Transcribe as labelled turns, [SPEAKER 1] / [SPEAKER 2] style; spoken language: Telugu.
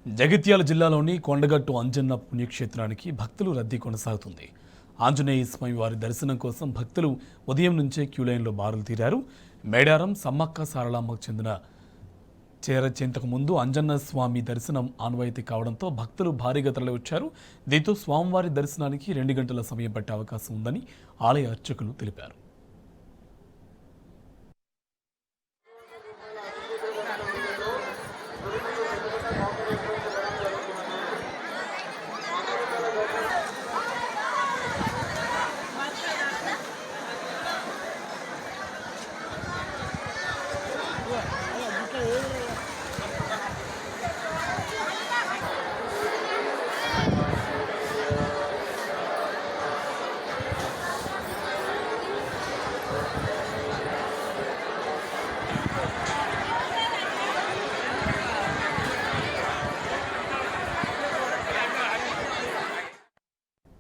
[SPEAKER 1] జగిత్యాల జిల్లాలోని కొండగట్టు అంజన్న పుణ్యక్షేత్రానికి భక్తులు రద్దీ కొనసాగుతుంది. ఆంజనేయ స్వామి వారి దర్శనం కోసం భక్తులు ఉదయం నుంచే క్యూలైన్లో బారులు తీరారు. మేడారం సమ్మక్క సారళమ్మకు చెందిన చేరచేంతకు ముందు అంజన్న స్వామి దర్శనం ఆనవాయితీ కావడంతో భక్తులు భారీగా తరలివచ్చారు. దీంతో స్వామివారి దర్శనానికి 2 గంటల సమయం పట్టే అవకాశం ఉందని ఆలయ అర్చకులు తెలిపారు.